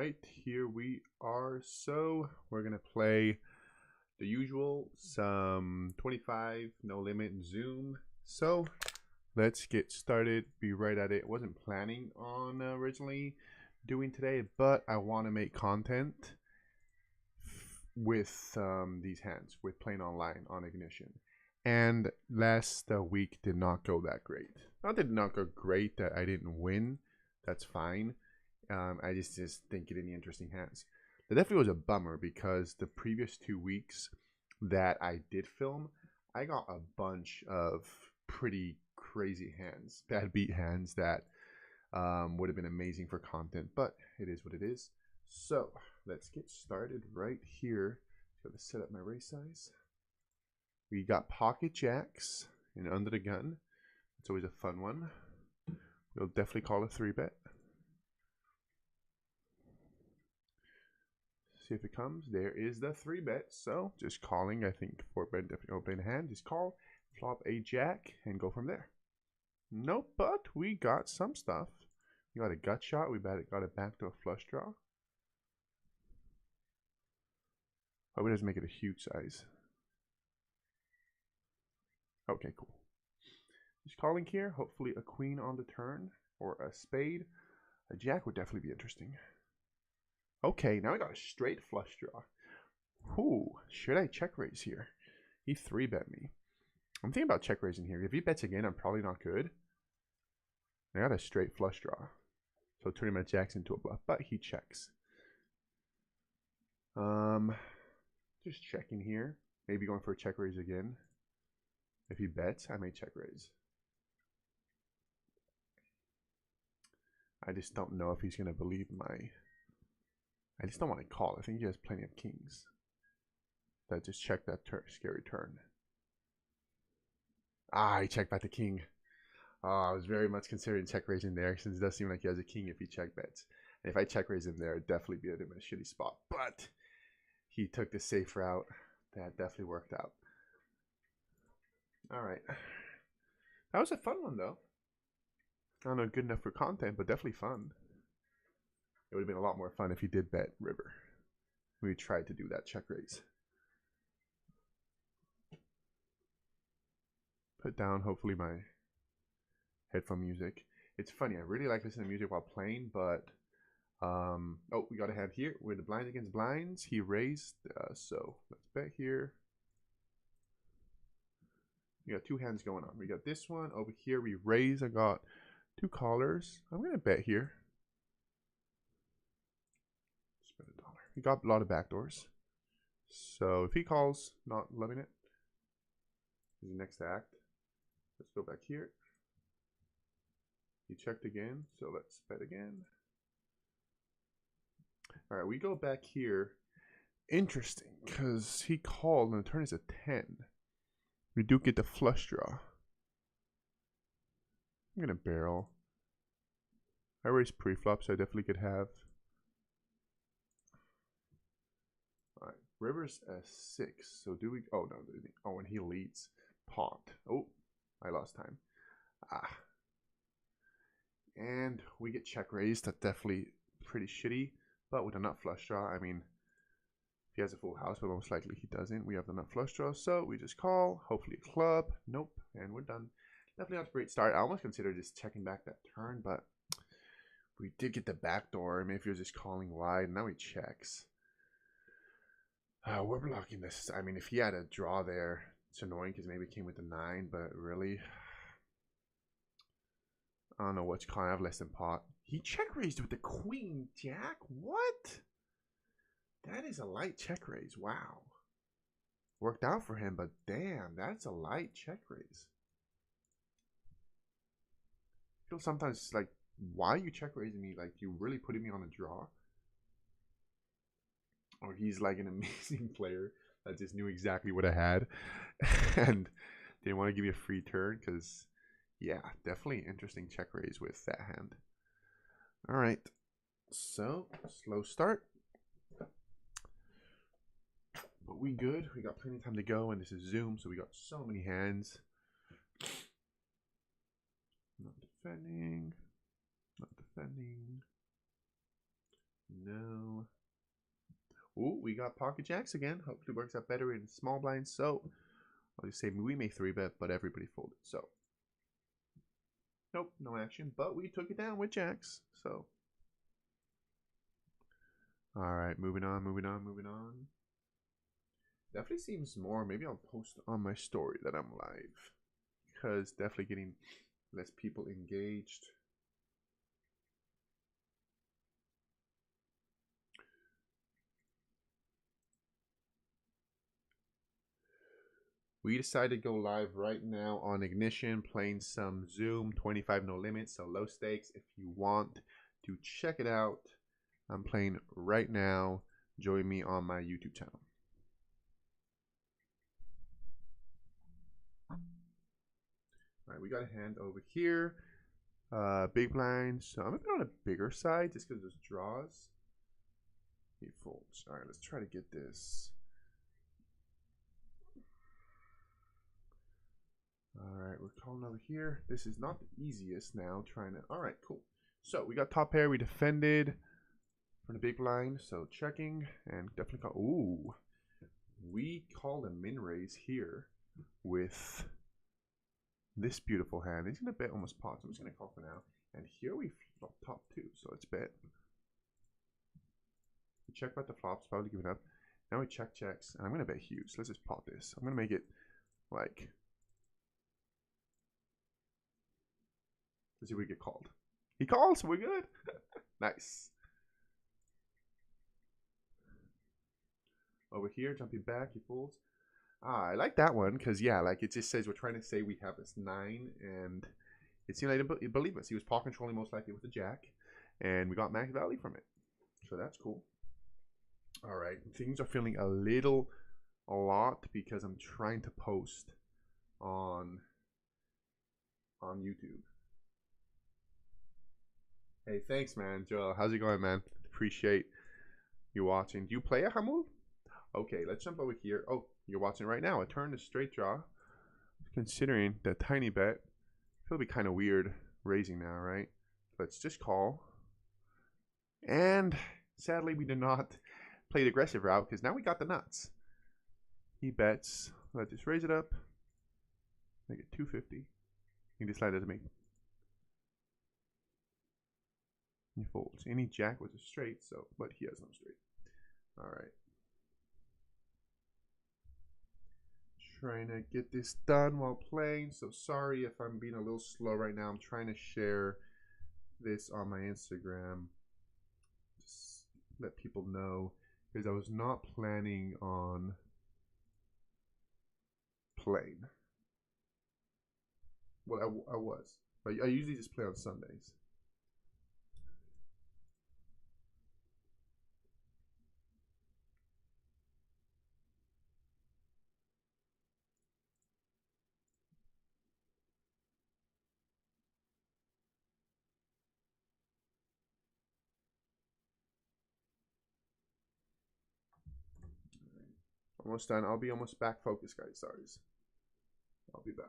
right, here we are. So we're gonna play the usual, some 25 no limit zoom. So let's get started, be right at it. Wasn't planning on originally doing today, but I want to make content with these hands, with playing online on Ignition. And last week did not go that great. Not that it did not go great, that I didn't win. That's fine. I just didn't get any interesting hands. That definitely was a bummer because the previous 2 weeks that I did film, I got a bunch of pretty crazy hands, bad beat hands that would have been amazing for content, but it is what it is. So let's get started right here. Gotta set up my race size. We got pocket jacks and under the gun. It's always a fun one. We'll definitely call a 3-bet. See if it comes. There is the 3-bet. So just calling. I think 4-bet definitely open hand. Just call, flop a jack, and go from there. Nope, but we got some stuff. We got a gut shot. We got it back to a flush draw. Hope it doesn't make it a huge size. Okay, cool. Just calling here. Hopefully a queen on the turn or a spade. A jack would definitely be interesting. Okay, now I got a straight flush draw. Ooh, should I check raise here? He 3-bet me. I'm thinking about check raising here. If he bets again, I'm probably not good. I got a straight flush draw. So turning my jacks into a bluff, but he checks. Just checking here. Maybe going for a check raise again. If he bets, I may check raise. I just don't know if he's going to believe my... I just don't want to call. I think he has plenty of kings. That just check that scary turn. Ah, he checked back the king. I was very much considering check raising there, since it does seem like he has a king if he check bets. And if I check raise him there, it'd definitely be in a shitty spot. But he took the safe route. That definitely worked out. All right. That was a fun one, though. I don't know, good enough for content, but definitely fun. It would have been a lot more fun if he did bet river. We tried to do that check raise. Put down, hopefully, my headphone music. It's funny, I really like listening to music while playing, but oh, we got a hand here with the blinds against blinds. He raised, so let's bet here. We got 2 hands going on. We got this one over here. We raise. I got 2 callers. I'm gonna bet here. Spend $1. We got a lot of backdoors. So if he calls, not loving it. He's next to act. Let's go back here. He checked again, so let's bet again. All right, we go back here. Interesting, because he called and the turn is a 10. We do get the flush draw. I'm going to barrel. I raised pre-flop, so I definitely could have. All right, river's a 6. So do we... Oh, no. Oh, and he leads. Pot. Oh, I lost time. And we get check raised. That's definitely pretty shitty. But with a nut flush draw, I mean, if he has a full house, but most likely he doesn't. We have the nut flush draw, so we just call. Hopefully a club. Nope. And we're done. Definitely not a great start. I almost considered just checking back that turn, but we did get the back door. Maybe if he was just calling wide. Now he checks. We're blocking this. I mean, if he had a draw there, it's annoying because maybe it came with the 9, but really... I don't know what's calling. I have less than pot. He check raised with the queen jack. What? That is a light check raise. Wow. Worked out for him, but damn, that's a light check raise. I feel sometimes like, why are you check raising me? Like, you really putting me on a draw? Or he's like an amazing player that just knew exactly what I had and didn't want to give you a free turn because... Yeah, definitely interesting check raise with that hand. All right, so slow start. But we good. We got plenty of time to go, and this is Zoom, so we got so many hands. Not defending. Not defending. No. Ooh, we got pocket jacks again. Hopefully works out better in small blinds. So I'll just say we may 3-bet, but everybody folded. So nope, no action. But we took it down with jacks. So all right, moving on, moving on, moving on. Definitely seems more. Maybe I'll post on my story that I'm live, because definitely getting less people engaged. We decided to go live right now on Ignition, playing some Zoom 25 no limit, so low stakes. If you want to check it out, I'm playing right now. Join me on my YouTube channel. All right, we got a hand over here. Big blind, so I'm gonna put on a bigger side just because there's draws. He folds. All right, let's try to get this. All right, we're calling over here. This is not the easiest now. Trying to. All right, cool. So we got top pair. We defended from the big blind. So checking and definitely call. Ooh, we called a min raise here with this beautiful hand. He's gonna bet almost pots. I'm just gonna call for now. And here we flop top two. So let's bet. We check about the flops. Probably giving up. Now we check checks. And I'm gonna bet huge. Let's just pot this. I'm gonna make it like. Let's see if we get called. He calls, we're good. Nice. Over here, jumping back, he folds. Ah, I like that one because, yeah, like it just says we're trying to say we have this 9, and it seemed like he didn't believe us. He was pawn controlling most likely with the jack, and we got max value from it. So that's cool. All right, things are feeling a lot because I'm trying to post on YouTube. Hey, thanks, man. Joel, how's it going, man? Appreciate you watching. Do you play a Hamul? Okay, let's jump over here. Oh, you're watching right now. A turn to straight draw. Considering the tiny bet, it'll be kind of weird raising now, right? Let's just call. And sadly, we did not play the aggressive route because now we got the nuts. He bets. Let's just raise it up. Make it 250. He decided to make. He folds. Any jack was a straight, so but he has no straight. All right. Trying to get this done while playing. So sorry if I'm being a little slow right now. I'm trying to share this on my Instagram. Just let people know because I was not planning on playing. Well, I was. But I usually just play on Sundays. Almost done. I'll be almost back focused, guys. Sorry. I'll be back.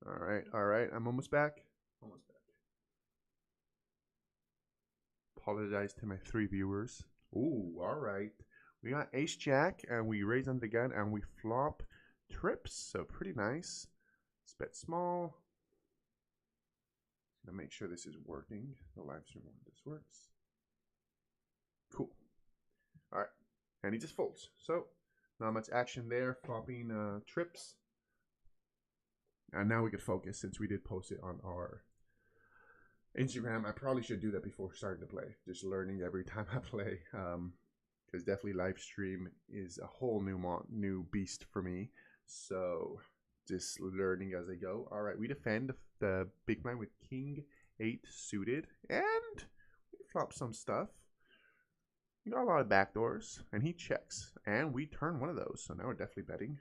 All right. I'm almost back. Almost back. Apologize to my 3 viewers. Ooh, all right. We got ace jack and we raise under the gun and we flop trips. So pretty nice. Let's bet small. Gonna make sure this is working. The live stream when this works. Cool. All right. And he just folds. So not much action there. Flopping trips. And now we can focus since we did post it on our Instagram. I probably should do that before starting to play. Just learning every time I play. Because definitely live stream is a whole new beast for me. So just learning as I go. All right, we defend the big blind with king 8 suited, and we flop some stuff. We got a lot of backdoors, and he checks, and we turn one of those. So now we're definitely betting,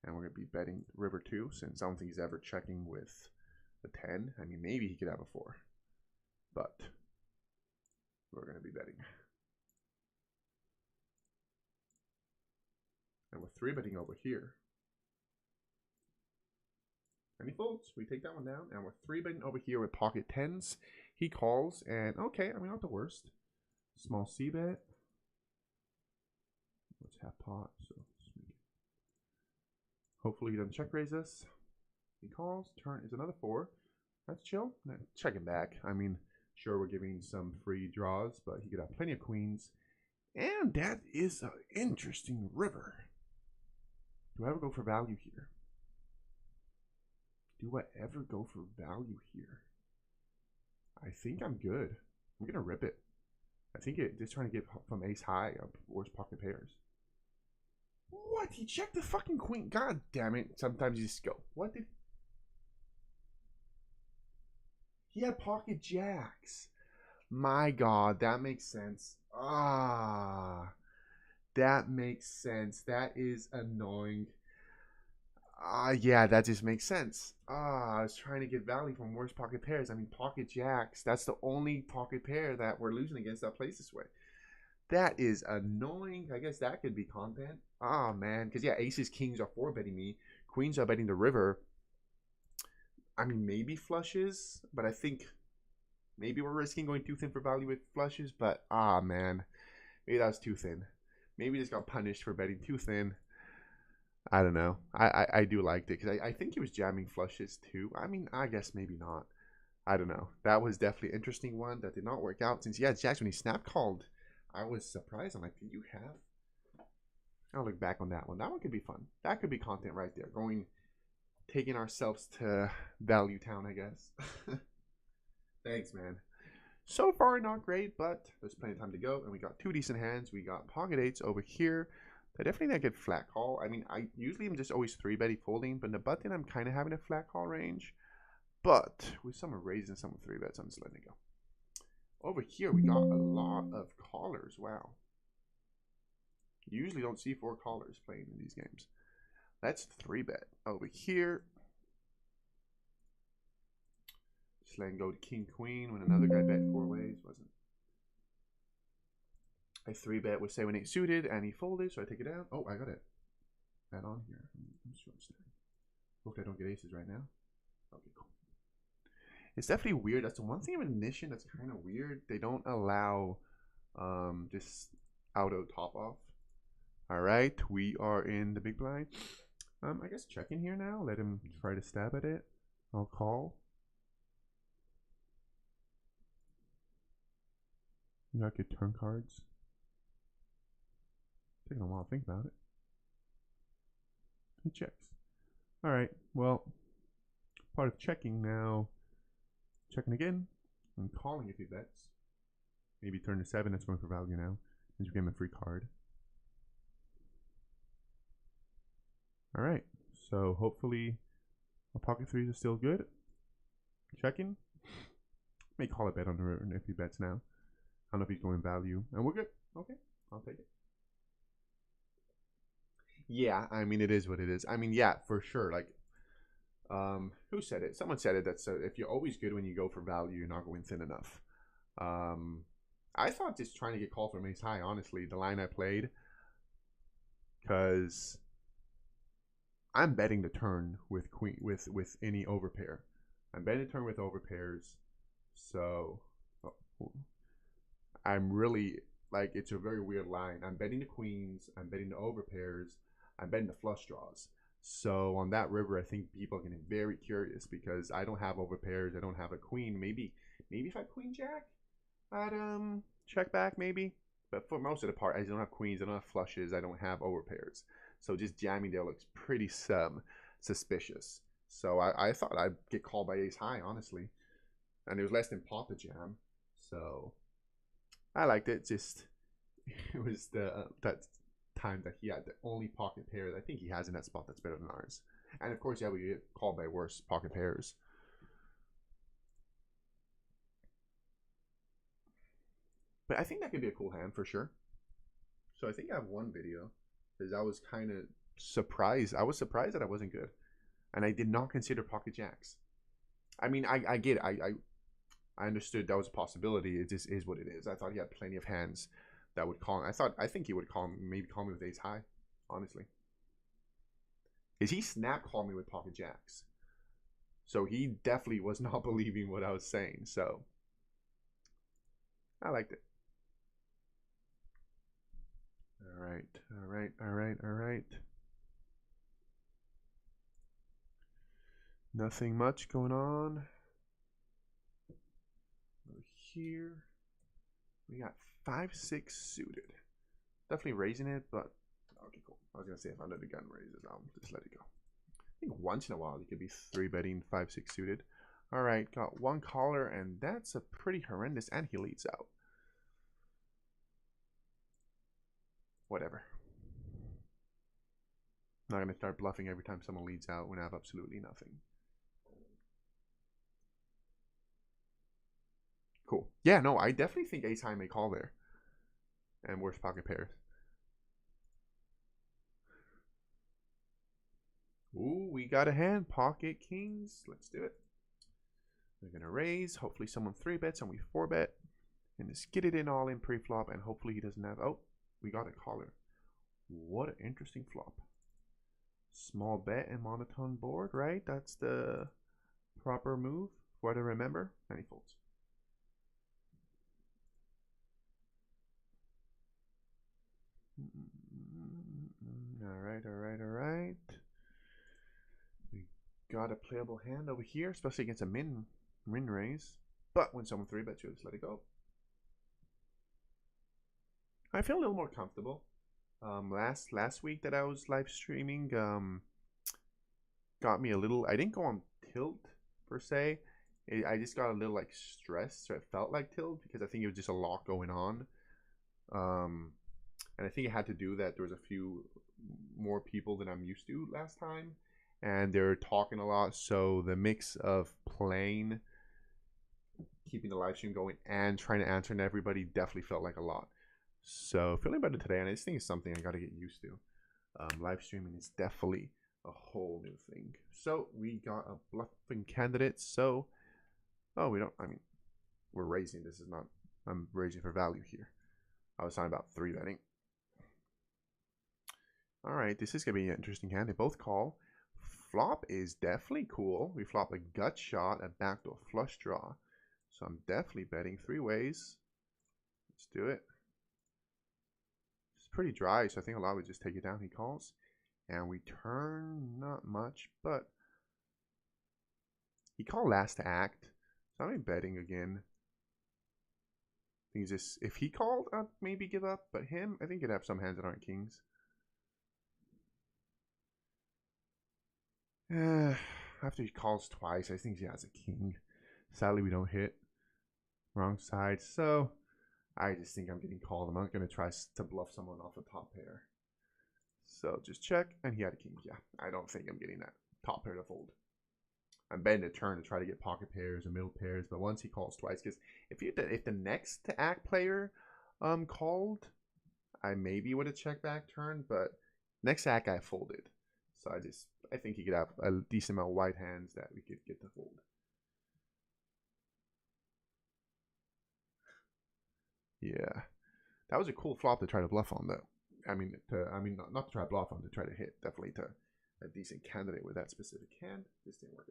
and we're gonna be betting river 2 since I don't think he's ever checking with the 10. I mean, maybe he could have a 4, but we're gonna be betting. And we're 3-betting over here. And he folds. We take that one down, and we're 3-betting over here with pocket tens. He calls, and okay, I mean, not the worst. Small C bet. Let's have pot. So hopefully he doesn't check raise us. He calls. Turn is another 4. That's chill. Check him back. I mean, sure, we're giving some free draws, but he could have plenty of queens. And that is an interesting river. Do I ever go for value here? Do I ever go for value here? I think I'm good. I'm going to rip it. I think just trying to get from ace high up worst pocket pairs. What? He checked the fucking queen. God damn it. Sometimes you just go. What did... He had pocket jacks. My God, that makes sense. That makes sense. That is annoying. Yeah, that just makes sense. I was trying to get value from worst pocket pairs. I mean, pocket jacks. That's the only pocket pair that we're losing against that plays this way. That is annoying. I guess that could be content. Man. Because, yeah, aces, kings are 4-betting me. Queens are betting the river. I mean, maybe flushes. But I think maybe we're risking going too thin for value with flushes. But, man. Maybe that was too thin. Maybe just got punished for betting too thin. I don't know. I do like it because I think he was jamming flushes too. I mean, I guess maybe not. I don't know. That was definitely an interesting one that did not work out since he had jacks when he snap called. I was surprised. I'm like, do you have? I'll look back on that one. That one could be fun. That could be content right there. Taking ourselves to Value Town, I guess. Thanks, man. So far, not great, but there's plenty of time to go. And we got 2 decent hands. We got pocket 8s over here. I definitely not get flat call. I mean, I usually am just always 3-betting folding, but in the button, I'm kind of having a flat call range. But with some raising and some 3-bets, I'm just letting it go. Over here, we got a lot of callers. Wow. You usually don't see 4 callers playing in these games. That's 3-bet. Over here, just letting go to king, queen when another guy bet 4 ways, wasn't. I 3-bet with 7-8 suited, and he folded, so I take it out. Oh, I got it. That on here. I'm short staring. Hopefully I don't get aces right now. Okay, cool. It's definitely weird. That's the one thing of Ignition that's kind of weird. They don't allow this auto top off. All right, we are in the big blind. I guess checking here now. Let him try to stab at it. I'll call. You got good turn cards. Taking a while to think about it. He checks. Alright, well, part of checking now. Checking again. I'm calling if he bets. Maybe turn to 7, that's going for value now. And you give him a free card. Alright, so hopefully our pocket 3s are still good. Checking. May call a bet on the river if he bets now. I don't know if he's going value. And we're good. Okay, I'll take it. Yeah, I mean, it is what it is. I mean, yeah, for sure. Like, who said it? Someone said it. That if you're always good when you go for value, you're not going thin enough. I thought just trying to get called from ace high, honestly, the line I played. Because I'm betting the turn with queen with any overpair. I'm betting the turn with overpairs. So I'm really, like, it's a very weird line. I'm betting the queens. I'm betting the overpairs. I'm betting the flush draws. So on that river, I think people are getting very curious because I don't have overpairs. I don't have a queen. Maybe if I queen jack, I'd check back maybe. But for most of the part, I don't have queens. I don't have flushes. I don't have overpairs. So just jamming there looks pretty suspicious. So I thought I'd get called by ace high, honestly. And it was less than pot to jam. So I liked it. Just it was that time that he had the only pocket pair that I think he has in that spot that's better than ours. And of course, yeah, we get called by worse pocket pairs. But I think that could be a cool hand for sure. So I think I have one video because I was kind of surprised. I was surprised that I wasn't good. And I did not consider pocket jacks. I mean, I get it. I understood that was a possibility. It just is what it is. I thought he had plenty of hands that would call. I think he would maybe call me with ace high, honestly. Because he snap called me with pocket jacks. So he definitely was not believing what I was saying. So I liked it. All right, all right, all right, all right. Nothing much going on. Over here, we got 5-6 suited. Definitely raising it, but okay, cool. I was gonna say if under the gun raises, I'll just let it go. I think once in a while you could be 3-betting 5-6 suited. All right, got one caller, and that's a pretty horrendous, and he leads out. Whatever. I'm not gonna start bluffing every time someone leads out when I have absolutely nothing. Cool. Yeah, no, I definitely think ace high may call there. And worst pocket pairs. Ooh, we got a hand. Pocket kings. Let's do it. We're going to raise. Hopefully someone 3-bets and we 4-bet. And just get it in all in pre-flop. And hopefully he doesn't have... Oh, we got a caller. What an interesting flop. Small bet and monotone board, right? That's the proper move. What I remember. And he folds. Alright, alright, alright. We got a playable hand over here, especially against a min raise. But when someone 3-bets you, just let it go. I feel a little more comfortable. Last week that I was live streaming, got me a little. I didn't go on tilt per se. I just got a little like stressed, so it felt like tilt because I think it was just a lot going on. And I think it had to do that there was a few more people than I'm used to last time, and they're talking a lot. So the mix of playing, keeping the live stream going, and trying to answer to everybody definitely felt like a lot. So feeling better today, and I just think it's something I got to get used to. Live streaming is definitely a whole new thing. So we got a bluffing candidate. So, oh, we don't. I mean, we're raising. This is not. I'm raising for value here. I was talking about 3-betting. All right, this is gonna be an interesting hand. They both call. Flop is definitely cool. We flop a gut shot, a backdoor flush draw. So I'm definitely betting 3 ways. Let's do it. It's pretty dry, so I think a lot would just take it down. He calls. And we turn not much, but he called last to act. So I'm betting again. I think just if he called, I'd maybe give up. But him, I think he'd have some hands that aren't kings. After he calls twice, I think he has a king. Sadly, we don't hit. Wrong side. So I just think I'm getting called. I'm not going to try to bluff someone off a top pair. So just check. And he had a king. Yeah, I don't think I'm getting that top pair to fold. I'm betting a turn to try to get pocket pairs or middle pairs. But once he calls twice, because if the next to act player called, I maybe would have checked back turn. But next act I folded. So I think he could have a decent amount of white hands that we could get to fold. Yeah, that was a cool flop to try to bluff on, though. I mean, not to try to bluff on, to try to hit. Definitely to a decent candidate with that specific hand. This didn't work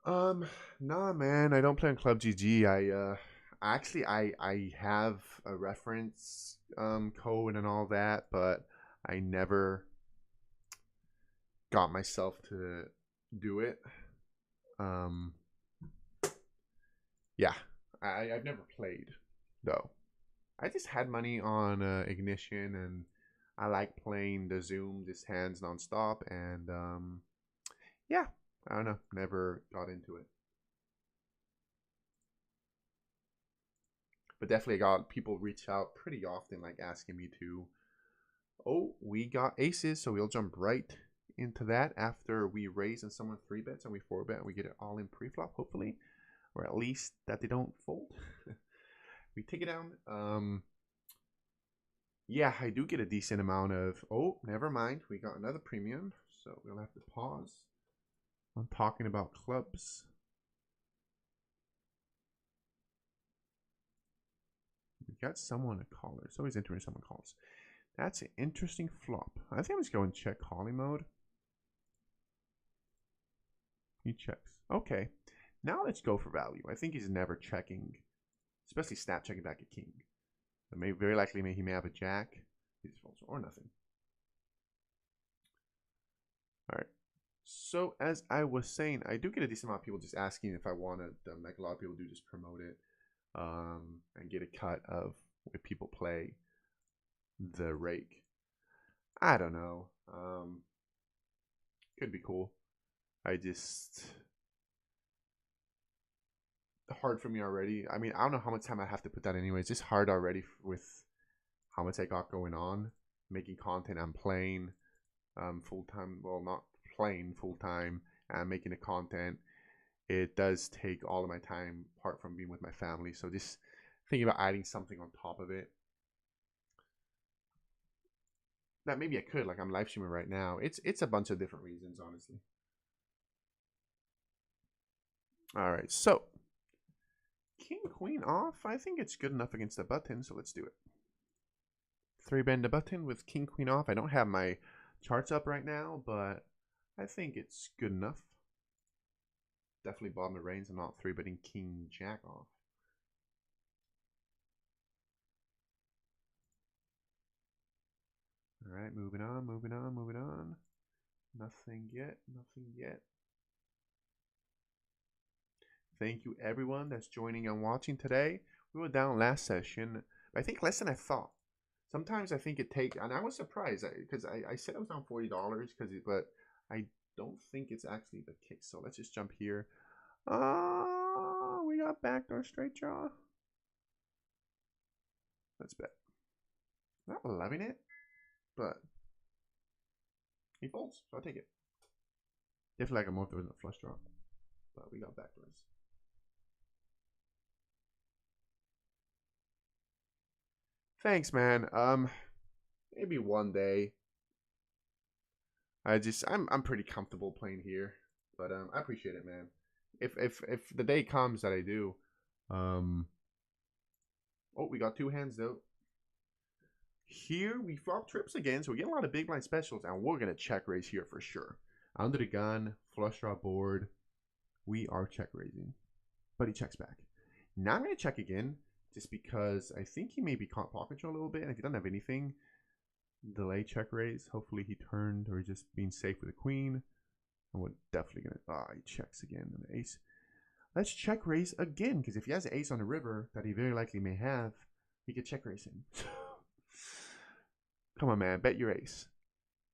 out. Nah, man, I don't play on Club GG. I have a reference code and all that, but I never got myself to do it. Yeah, I've never played though. I just had money on Ignition, and I like playing the Zoom, just hands nonstop, and yeah, I don't know, never got into it. But definitely got people reach out pretty often, like asking me to. Oh, we got aces, so we'll jump right into that after we raise and someone 3-bets and we 4-bet and we get it all in pre-flop, hopefully, or at least that they don't fold. We take it down. Yeah, I do get a decent amount of. Oh, never mind. We got another premium, so we'll have to pause on talking about clubs. We got someone a caller. It's always interesting someone calls. That's an interesting flop. I think I'm just going check calling mode. He checks. Okay. Now let's go for value. I think he's never checking, especially snap checking back a king. But maybe very likely he may have a jack. He just folds or nothing. All right. So as I was saying, I do get a decent amount of people just asking if I want to, like a lot of people do, just promote it and get a cut of if people play the rake. I don't know. Could be cool. I just hard for me already. I mean, I don't know how much time I have to put that anyway. It's just hard already with how much I got going on, making content. I'm playing full time. Well, not playing full time and making the content. It does take all of my time apart from being with my family. So just thinking about adding something on top of it. That maybe I could, like I'm live streaming right now. It's a bunch of different reasons, honestly. All right, so king queen off. I think it's good enough against the button, so let's do it. 3-bend the button with king queen off. I don't have my charts up right now, but I think it's good enough. Definitely bottom of range. I'm not 3-betting king jack off. All right, moving on, moving on, moving on. Nothing yet, nothing yet. Thank you everyone that's joining and watching today. We were down last session, but I think less than I thought. Sometimes I think it takes, and I was surprised because I said it was down $40 but I don't think it's actually the case. So let's just jump here. Oh, we got backdoor straight draw. Let's bet. Not loving it, but he folds, so I'll take it. Definitely like a more if there was a flush draw, but we got backdoors. Thanks, man. Maybe one day. I'm pretty comfortable playing here, but I appreciate it, man. If the day comes that I do, oh, we got 2 hands though. Here we flop trips again, so we get a lot of big blind specials, and we're gonna check raise here for sure. Under the gun, flush draw board, we are check raising, but he checks back. Now I'm gonna check again, just because I think he may be caught pocket control a little bit, and if he doesn't have anything, delay check raise. Hopefully he turned or just being safe with a queen. And we're definitely gonna he checks again and the ace. Let's check raise again, because if he has an ace on the river that he very likely may have, he could check raise him. Come on, man, bet your ace.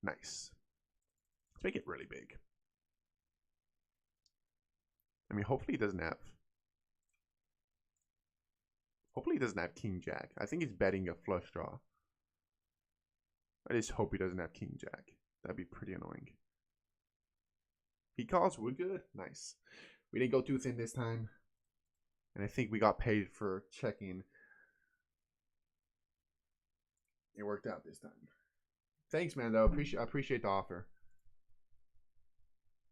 Nice. Let's make it really big. I mean, hopefully he doesn't have. Hopefully he doesn't have king jack. I think he's betting a flush draw. I just hope he doesn't have king jack. That'd be pretty annoying. He calls, we're good. Nice. We didn't go too thin this time. And I think we got paid for checking. It worked out this time. Thanks, man, though. I appreciate the offer.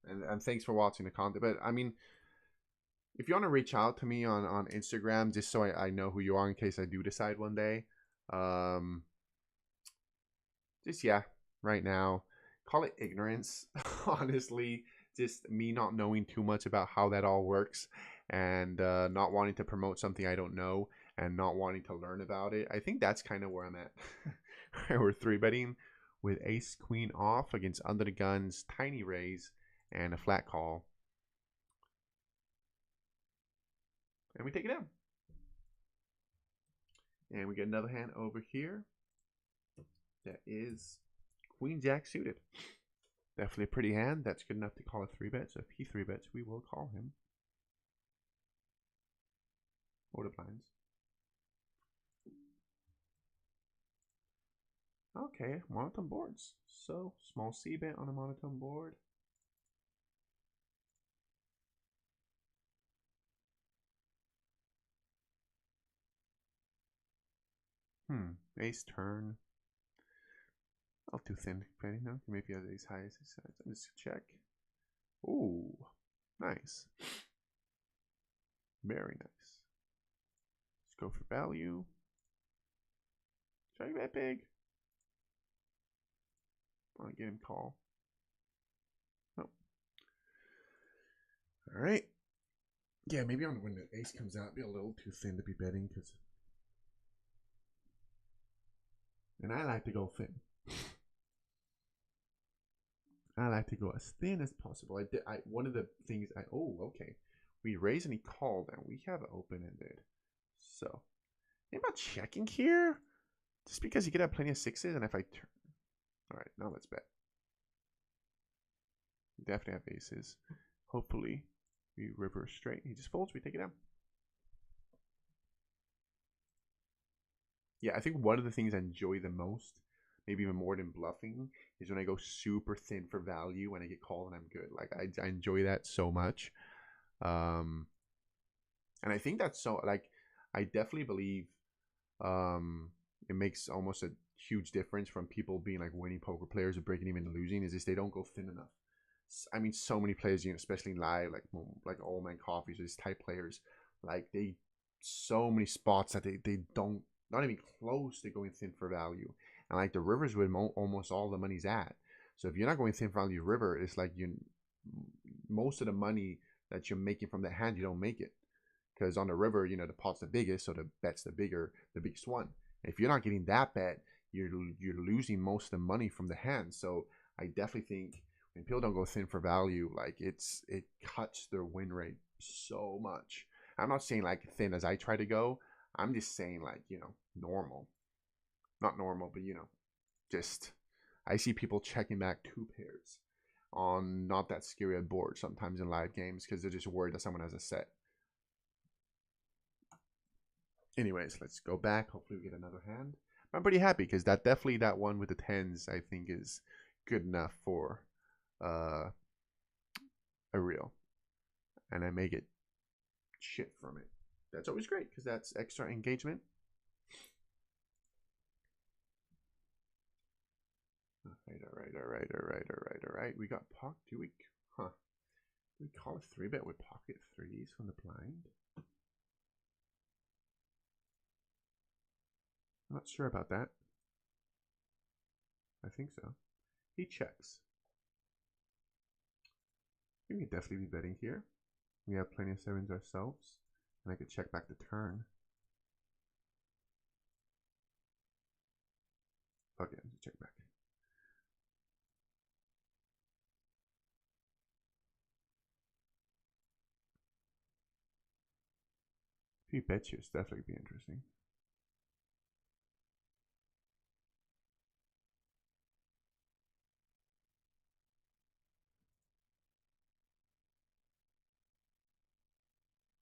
And thanks for watching the content. But, I mean, if you want to reach out to me on Instagram, just so I know who you are in case I do decide one day. Just, yeah, right now. Call it ignorance, honestly. Just me not knowing too much about how that all works and not wanting to promote something I don't know and not wanting to learn about it. I think that's kind of where I'm at. We're 3-betting with ace queen off against under the guns, tiny raise, and a flat call. And we take it down. And we get another hand over here. That is queen jack suited. Definitely a pretty hand. That's good enough to call a 3-bet. So if he 3-bets, we will call him. Or the blinds. Okay, monotone boards. So small c-bet on a monotone board. Ace turn. Not too thin, depending on maybe he has ace high, ace size. I'm just check. Ooh, nice. Very nice. Let's go for value. Should I bet big? I want to get him call. Oh. All right. Yeah, maybe on when the ace comes out, be a little too thin to be betting because, and I like to go thin. I like to go as thin as possible. One of the things okay, we raise and he called and we have open ended. So, think about checking here, just because you could have plenty of sixes, and if I turn, all right, now let's bet. Definitely have aces. Hopefully, we reverse straight. He just folds. We take it down. Yeah, I think one of the things I enjoy the most, maybe even more than bluffing, is when I go super thin for value and I get called and I'm good. Like I enjoy that so much. And I think that's so like I definitely believe it makes almost a huge difference from people being like winning poker players or breaking even and losing is they don't go thin enough. I mean, so many players, especially in live, like All Man Coffees or these type players, like they so many spots that they don't not even close to going thin for value, and like the rivers where almost all the money's at. So if you're not going thin for value river, it's like most of the money that you're making from the hand you don't make it because on the river, the pot's the biggest, so the bet's the biggest one. And if you're not getting that bet, you're losing most of the money from the hand. So I definitely think when people don't go thin for value, like it cuts their win rate so much. I'm not saying like thin as I try to go. I'm just saying like normal, not normal, but just I see people checking back 2 pairs on not that scary a board sometimes in live games because they're just worried that someone has a set. Anyways, let's go back. Hopefully we get another hand. I'm pretty happy because that one with the tens I think is good enough for a reel, and I may get shit from it. That's always great because that's extra engagement. All right. We got pocket. Do we call a 3-bet with pocket threes from the blind? I'm not sure about that. I think so. He checks. We can definitely be betting here. We have plenty of sevens ourselves, and I could check back the turn. Okay, check back. If he bets you, it's definitely be interesting.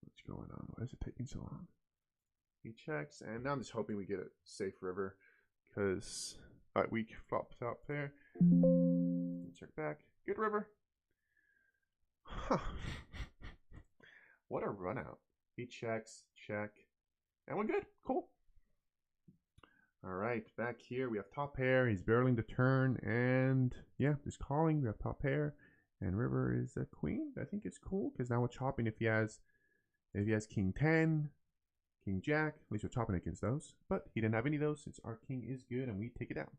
What's going on? Why is it taking so long? He checks, and now I'm just hoping we get a safe river because we flop top pair. Check back. Good river. Huh. What a run out. He checks, check, and we're good. Cool. All right, back here we have top pair. He's barreling the turn, and yeah, just calling. We have top pair, and river is a queen. I think it's cool because now we're chopping if he has king 10, king jack. At least we're chopping against those, but he didn't have any of those since our king is good, and we take it down.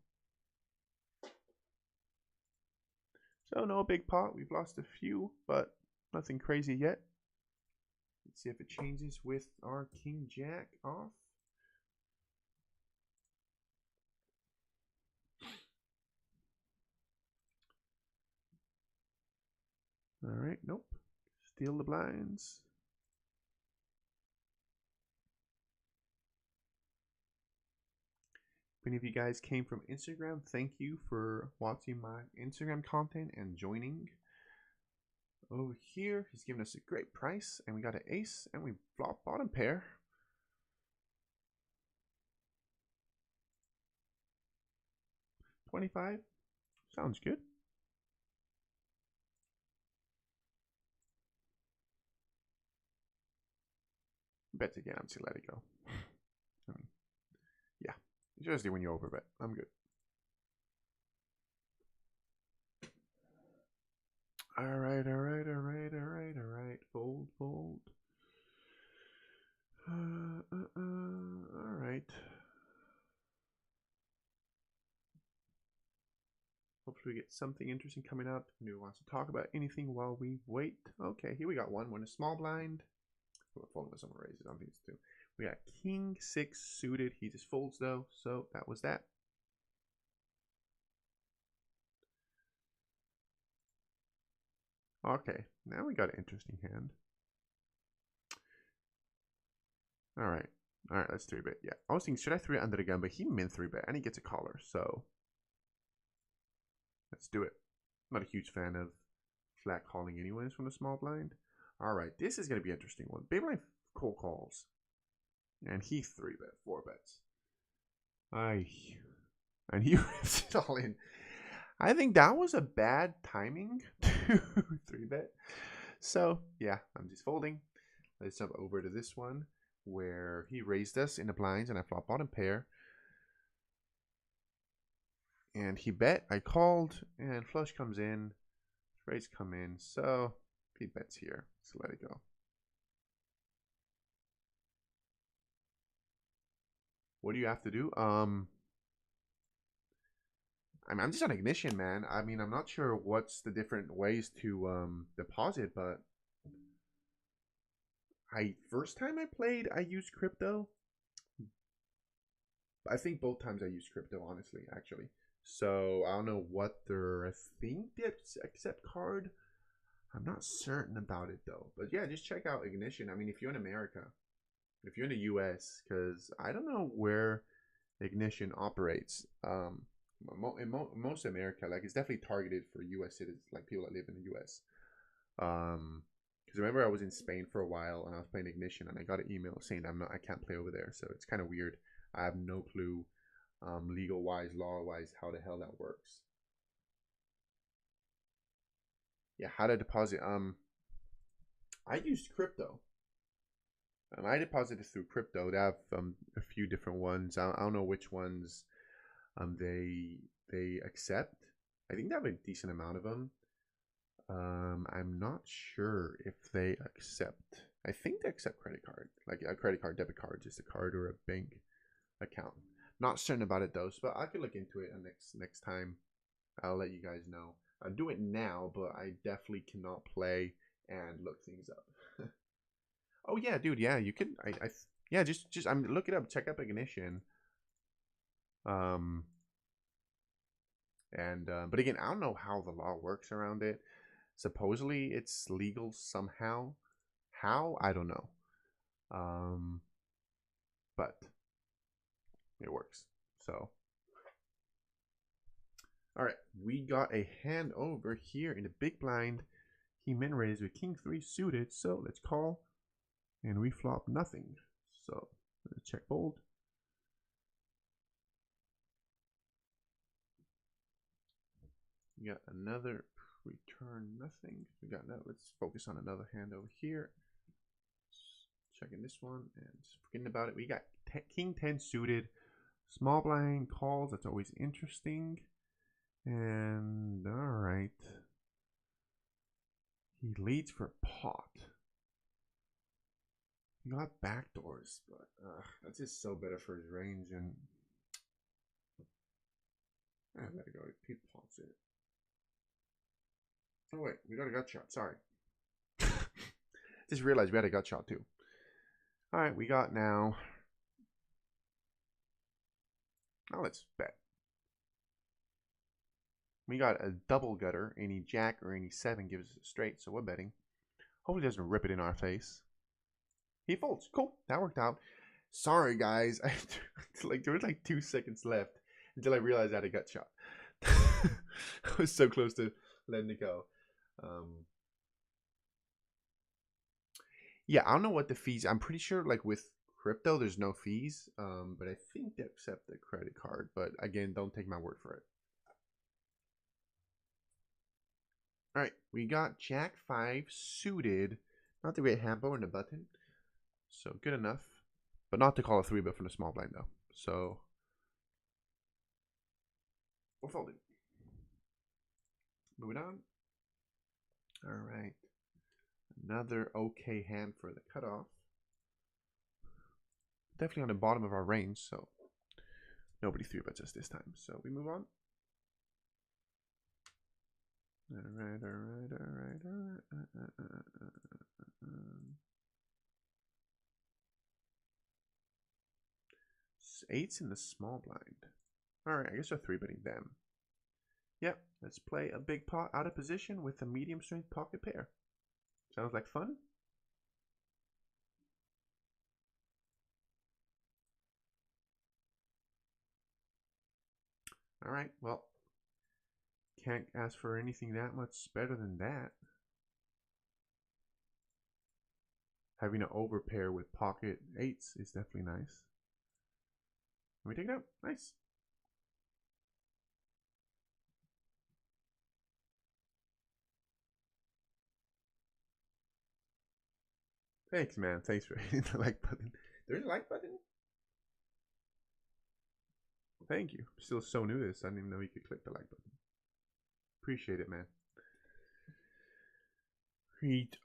So no big pot. We've lost a few, but nothing crazy yet. Let's see if it changes with our king jack off. All right, nope. Steal the blinds. If any of you guys came from Instagram, thank you for watching my Instagram content and joining. Over here, he's giving us a great price, and we got an ace, and we flop bottom pair. $25. Sounds good. Bet again, I'm just gonna let it go. I mean, yeah, especially when you overbet. I'm good. All right. Fold. All right. Hopefully we get something interesting coming up. Who wants to talk about anything while we wait? Okay, here we got one. One is small blind. Folding with someone raises. I don't think it's two. We got king 6 suited. He just folds though. So that was that. Okay, now we got an interesting hand. All right, let's 3-bet. Yeah, I was thinking, should I 3-bet under the gun? But he min 3-bet, and he gets a caller, so let's do it. I'm not a huge fan of flat calling anyways from the small blind. All right, this is gonna be an interesting one. Big blind cold calls, and he 3-bet, 4 bets. And he rips it all in. I think that was a bad timing to 3-bet. So yeah, I'm just folding. Let's jump over to this one where he raised us in the blinds and I flop bottom pair. And he bet, I called, and flush comes in, raise come in, so he bets here, so let it go. What do you have to do? I'm just on ignition, man. I mean, I'm not sure what's the different ways to deposit, but first time I played, I used crypto. I think both times I used crypto, honestly, actually. So I don't know what they're. I think they accept card. I'm not certain about it though. But yeah, just check out Ignition. I mean, if you're in America, if you're in the US, because I don't know where Ignition operates. In most America, like it's definitely targeted for US citizens, like people that live in the US. Because remember I was in Spain for a while and I was playing Ignition and I got an email saying I can't play over there. So it's kind of weird. I have no clue, legal wise, law wise, how the hell that works. Yeah, how to deposit. I used crypto. I deposited through crypto. They have a few different ones. I don't know which ones they accept. I think they have a decent amount of them. I'm not sure if they accept. I think they accept credit card, like a credit card, debit card, just a card or a bank account. Not certain about it though, but I could look into it next time. I'll let you guys know. I'll do it now, but I definitely cannot play and look things up. Oh yeah, dude. Yeah, you can. Yeah, just look it up. Check up Ignition. But again, I don't know how the law works around it. Supposedly it's legal somehow. How? I don't know. But it works. So, all right, we got a hand over here in the big blind. He min raised with king 3 suited. So let's call, and we flop nothing. So let's check fold. We got another return nothing. We got that. Let's focus on another hand over here. Checking this one and just forgetting about it. We got king 10 suited. Small blind calls. That's always interesting. And all right. He leads for pot. He got backdoors, but that's just so better for his range. And I let it go. He pops it. Oh wait, we got a gut shot. Sorry. Just realized we had a gut shot too. All right, we got now. Now let's bet. We got a double gutter. Any jack or any 7 gives us a straight, so we're betting. Hopefully, he doesn't rip it in our face. He folds. Cool. That worked out. Sorry, guys. There was like 2 seconds left until I realized I had a gut shot. I was so close to letting it go. Yeah, I don't know what the fees. I'm pretty sure, like with crypto, there's no fees. But I think they accept the credit card. But again, don't take my word for it. All right, we got Jack 5 suited. Not the great handle and the button. So good enough. But not to call a 3-bet from the small blind though. So we're folding. Moving on. All right. Another okay hand for the cutoff. Definitely on the bottom of our range, so nobody 3-bets us this time. So we move on. Alright, alright, alright, alright. Eights in the small blind. Alright, I guess we're 3-betting them. Yep, let's play a big pot out of position with a medium strength pocket pair. Sounds like fun. Alright, well, can't ask for anything that much better than that. Having an overpair with pocket eights is definitely nice. Can we take it out? Nice. Thanks, man. Thanks for hitting the like button. There's a like button? Thank you. I'm still so new to this. I didn't even know you could click the like button. Appreciate it, man.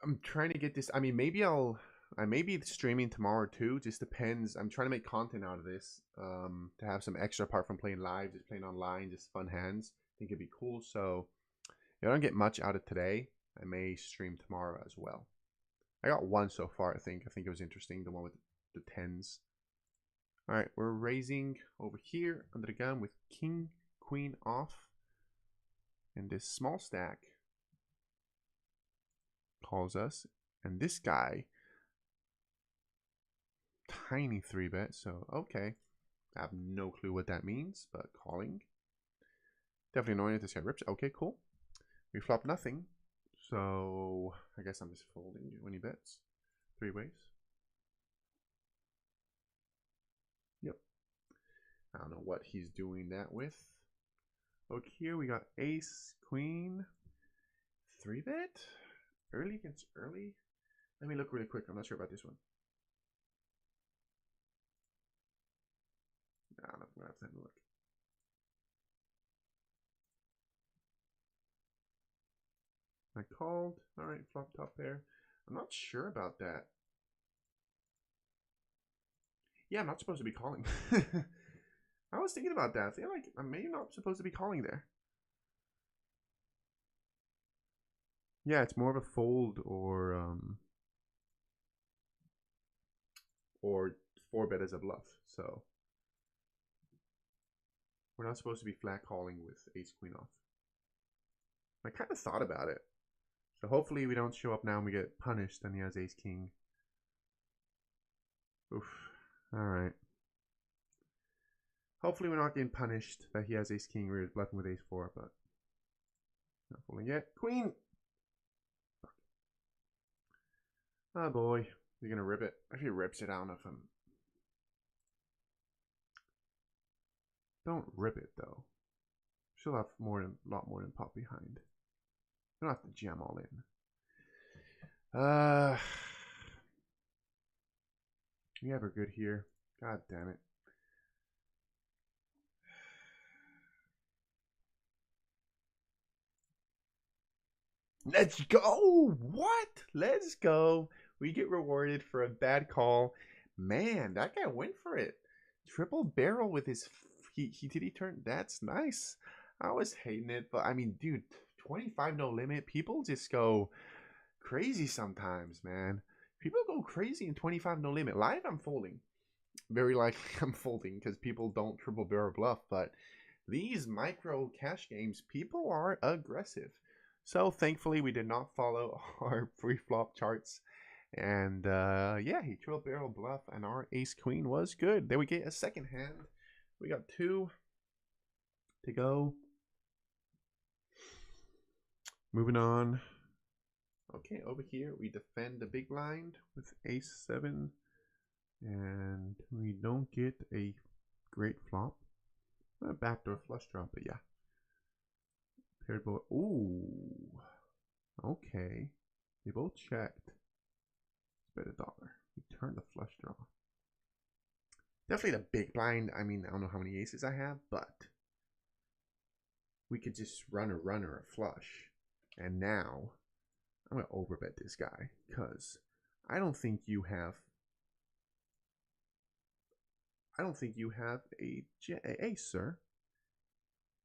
I'm trying to get this. I mean, maybe I may be streaming tomorrow too. Just depends. I'm trying to make content out of this. To have some extra apart from playing live, just playing online, just fun hands. I think it'd be cool. So if I don't get much out of today, I may stream tomorrow as well. I got one so far, I think. I think it was interesting, the one with the tens. Alright, we're raising over here under the gun with king, queen off. And this small stack calls us. And this guy, tiny 3-bet, so okay. I have no clue what that means, but calling. Definitely annoying if this guy rips. Okay, cool. We flop nothing. So I guess I'm just folding when he bets. 3 ways. Yep. I don't know what he's doing that with. Look here, we got ace, queen, 3-bet. Early against early. Let me look really quick. I'm not sure about this one. Nah, I'm gonna have to look. I called. Alright, flop top pair. I'm not sure about that. Yeah, I'm not supposed to be calling. I was thinking about that. I feel like I'm maybe not supposed to be calling there. Yeah, it's more of a fold or 4-bet as a bluff. So we're not supposed to be flat calling with ace queen off. I kind of thought about it. So hopefully we don't show up now and we get punished and he has ace king. Oof. Alright. Hopefully we're not getting punished that he has ace king. We're bluffing with ace 4, but not folding yet. Queen! Oh boy. You're gonna rip it. If he rips it, I don't know if I'm... Don't rip it though. She'll have a lot more than pop behind. You don't have to jam all in. We have her good here. God damn it. Let's go. What? Let's go. We get rewarded for a bad call. Man, that guy went for it. Triple barrel with his... He turned... That's nice. I was hating it, but I mean, dude, 25 no limit. People just go crazy sometimes, man. People go crazy in 25 no limit. Live, I'm folding. Very likely I'm folding because people don't triple barrel bluff, but these micro cash games, people are aggressive. So thankfully we did not follow our pre-flop charts. And yeah, he triple barrel bluff and our ace queen was good. Then we get a second hand. We got 2 to go. Moving on. Okay, over here we defend the big blind with ace 7. And we don't get a great flop. A backdoor flush draw, but yeah. Paired board. Ooh. Okay. They both checked. Let's bet $1. We turn the flush draw. Definitely the big blind. I mean, I don't know how many aces I have, but we could just run a runner a flush. And now I'm going to overbet this guy because I don't think you have a ace, sir.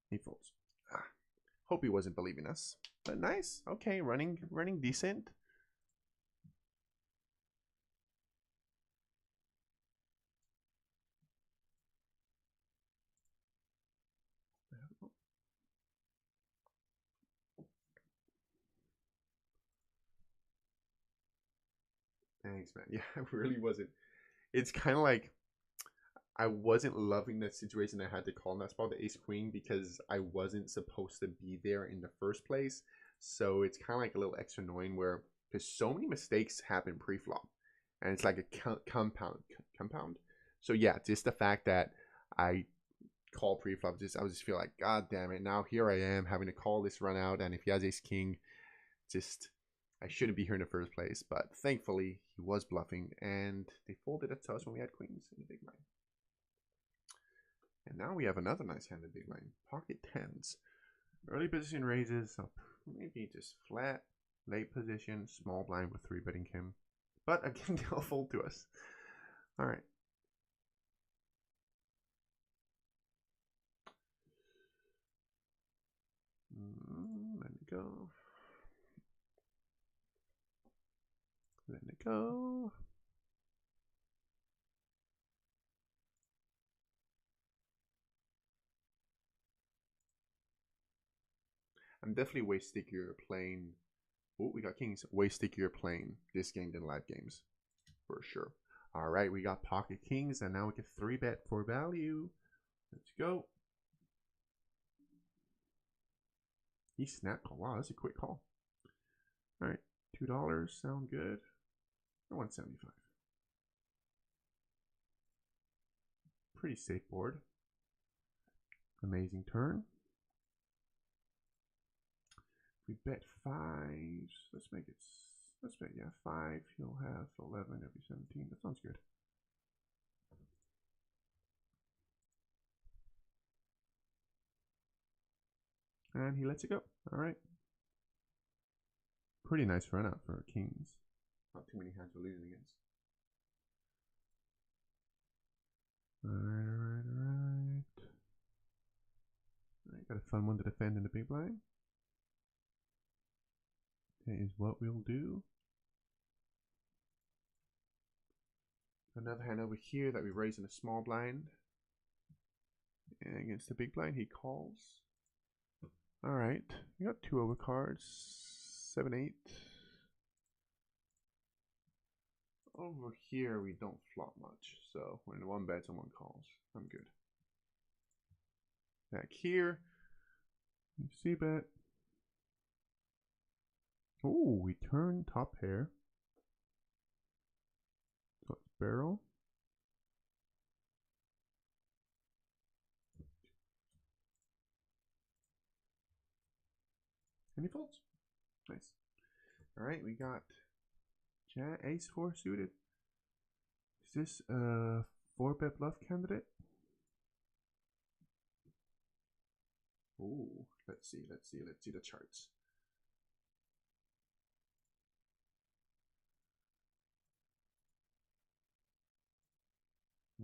He folds. Hope he wasn't believing us. But nice. Okay, running decent. Thanks, man. Yeah, I really wasn't. It's kind of like I wasn't loving that situation. I had to call in that spot, the ace queen, because I wasn't supposed to be there in the first place. So it's kind of like a little extra annoying where because so many mistakes happen pre-flop, and it's like a compound. So yeah, just the fact that I call pre-flop, I was just feel like, God damn it! Now here I am having to call this run out, and if he has ace king, just I shouldn't be here in the first place. But thankfully he was bluffing, and they folded it to us when we had queens in the big blind. And now we have another nice hand in big blind. Pocket tens. Early position raises up. Maybe just flat. Late position. Small blind with 3-betting him. But again, they'll fold to us. Alright. Let it go. Let it go. I'm definitely way stickier playing. Oh, we got kings. Way stickier playing this game than live games. For sure. Alright, we got pocket kings, and now we can 3-bet for value. Let's go. He snap call. Wow, that's a quick call. Alright, $2 sound good. $1.75. Pretty safe board. Amazing turn. We bet 5s. Let's bet, yeah, 5. He'll have 11 every 17. That sounds good. And he lets it go. Alright. Pretty nice run out for kings. Not too many hands we're losing against. Alright. Got a fun one to defend in the big blind. That is what we'll do. Another hand over here that we raise in a small blind. And against the big blind, he calls. Alright, we got 2 overcards. 7, 8. Over here, we don't flop much. So, when one bets and one calls, I'm good. Back here, you see bet. Oh, we turn top pair. So it's barrel. And he folds. Nice. Alright, we got ace 4 suited. Is this a 4-bet bluff candidate? Ooh, let's see the charts.